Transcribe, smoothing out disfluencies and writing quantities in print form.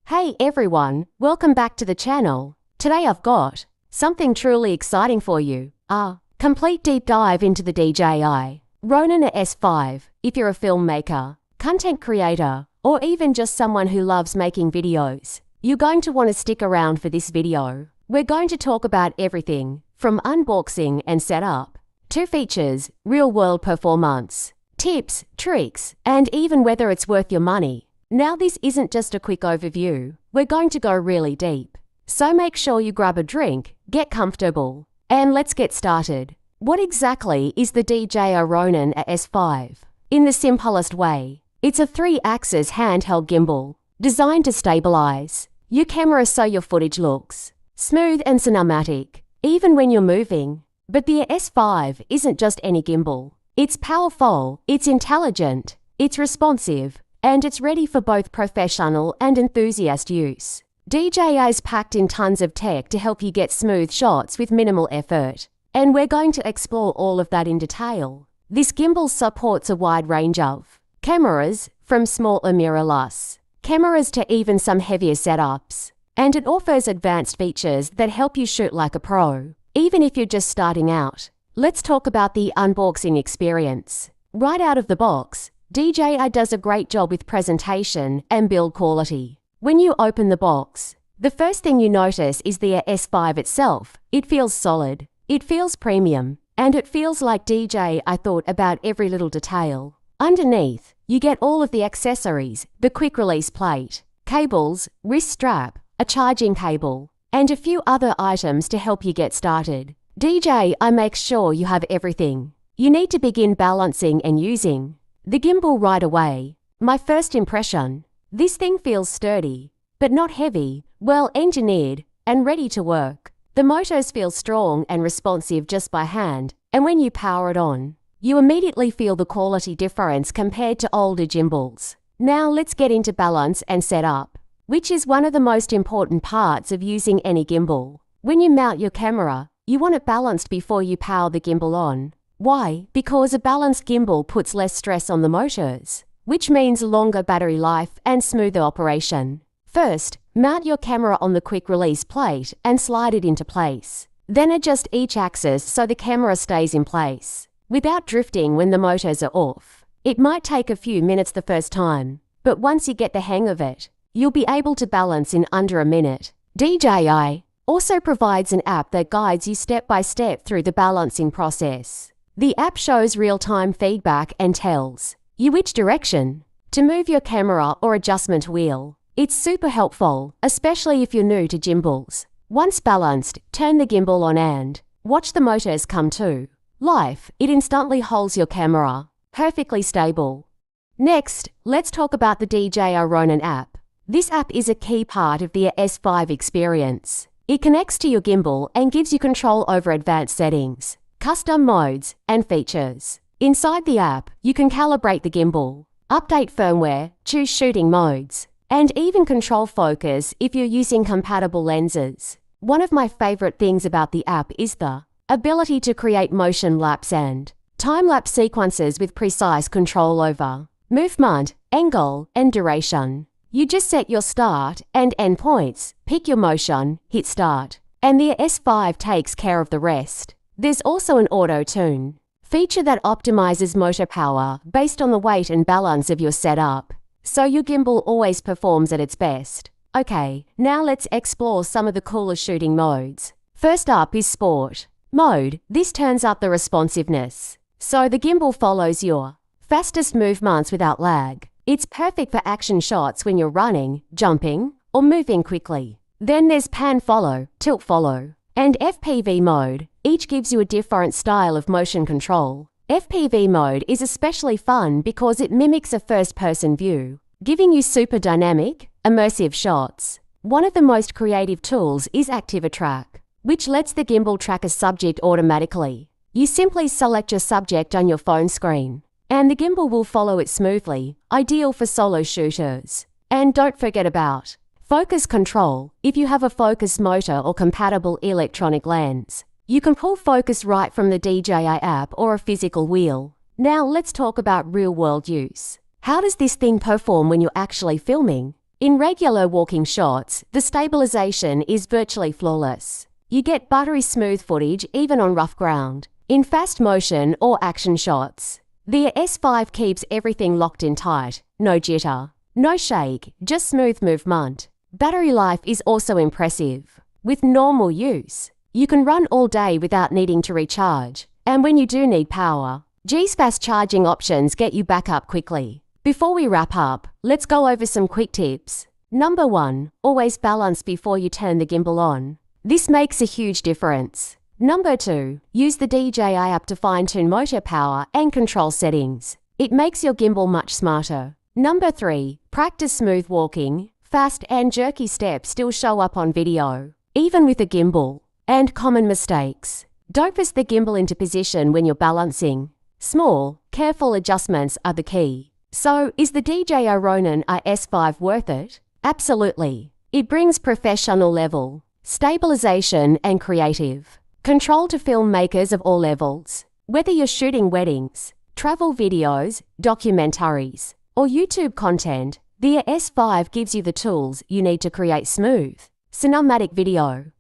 Hey everyone, welcome back to the channel. Today I've got something truly exciting for you. A complete deep dive into the DJI Ronin RS5. If you're a filmmaker, content creator, or even just someone who loves making videos, you're going to want to stick around for this video. We're going to talk about everything from unboxing and setup to features, real-world performance, tips, tricks, and even whether it's worth your money. Now this isn't just a quick overview, we're going to go really deep. So make sure you grab a drink, get comfortable, and let's get started. What exactly is the DJI Ronin RS5? In the simplest way, it's a 3-axis handheld gimbal designed to stabilize your camera so your footage looks smooth and cinematic, even when you're moving. But the RS5 isn't just any gimbal. It's powerful, it's intelligent, it's responsive, and it's ready for both professional and enthusiast use. DJI's packed in tons of tech to help you get smooth shots with minimal effort, and we're going to explore all of that in detail. This gimbal supports a wide range of cameras, from smaller mirrorless cameras to even some heavier setups, and it offers advanced features that help you shoot like a pro, even if you're just starting out. Let's talk about the unboxing experience. Right out of the box, DJI does a great job with presentation and build quality. When you open the box, the first thing you notice is the RS5 itself. It feels solid, it feels premium, and it feels like DJI thought about every little detail. Underneath, you get all of the accessories, the quick release plate, cables, wrist strap, a charging cable, and a few other items to help you get started. DJI makes sure you have everything you need to begin balancing and using the gimbal right away. My first impression: this thing feels sturdy, but not heavy, well engineered, and ready to work. The motors feel strong and responsive just by hand, and when you power it on, you immediately feel the quality difference compared to older gimbals. Now let's get into balance and setup, which is one of the most important parts of using any gimbal. When you mount your camera, you want it balanced before you power the gimbal on. Why? Because a balanced gimbal puts less stress on the motors, which means longer battery life and smoother operation. First, mount your camera on the quick release plate and slide it into place. Then adjust each axis so the camera stays in place, without drifting when the motors are off. It might take a few minutes the first time, but once you get the hang of it, you'll be able to balance in under a minute. DJI also provides an app that guides you step by step through the balancing process. The app shows real-time feedback and tells you which direction to move your camera or adjustment wheel. It's super helpful, especially if you're new to gimbals. Once balanced, turn the gimbal on and watch the motors come to life. It instantly holds your camera perfectly stable. Next, let's talk about the DJI Ronin app. This app is a key part of the RS5 experience. It connects to your gimbal and gives you control over advanced settings, custom modes, and features. Inside the app, you can calibrate the gimbal, update firmware, choose shooting modes, and even control focus if you're using compatible lenses. One of my favorite things about the app is the ability to create motion lapse and time-lapse sequences with precise control over movement, angle, and duration. You just set your start and end points, pick your motion, hit start, and the RS5 takes care of the rest. There's also an auto-tune feature that optimizes motor power based on the weight and balance of your setup, so your gimbal always performs at its best. Okay, now let's explore some of the cooler shooting modes. First up is Sport mode. This turns up the responsiveness, so the gimbal follows your fastest movements without lag. It's perfect for action shots when you're running, jumping, or moving quickly. Then there's Pan Follow, Tilt Follow, and FPV mode. Each gives you a different style of motion control. FPV mode is especially fun because it mimics a first-person view, giving you super dynamic, immersive shots. One of the most creative tools is ActivaTrack, which lets the gimbal track a subject automatically. You simply select your subject on your phone screen, and the gimbal will follow it smoothly, ideal for solo shooters. And don't forget about focus control. If you have a focus motor or compatible electronic lens, you can pull focus right from the DJI app or a physical wheel. Now let's talk about real-world use. How does this thing perform when you're actually filming? In regular walking shots, the stabilization is virtually flawless. You get buttery smooth footage even on rough ground. In fast motion or action shots, the S5 keeps everything locked in tight. No jitter, no shake, just smooth movement. Battery life is also impressive. With normal use, you can run all day without needing to recharge. And when you do need power, DJI's fast charging options get you back up quickly. Before we wrap up, let's go over some quick tips. Number 1, always balance before you turn the gimbal on. This makes a huge difference. Number 2, use the DJI app to fine-tune motor power and control settings. It makes your gimbal much smarter. Number 3, practice smooth walking. Fast and jerky steps still show up on video, even with a gimbal. And common mistakes. Don't press the gimbal into position when you're balancing. Small, careful adjustments are the key. So, is the DJI Ronin RS worth it? Absolutely. It brings professional level, stabilization and creative control to filmmakers of all levels. Whether you're shooting weddings, travel videos, documentaries, or YouTube content, the S5 gives you the tools you need to create smooth, cinematic video.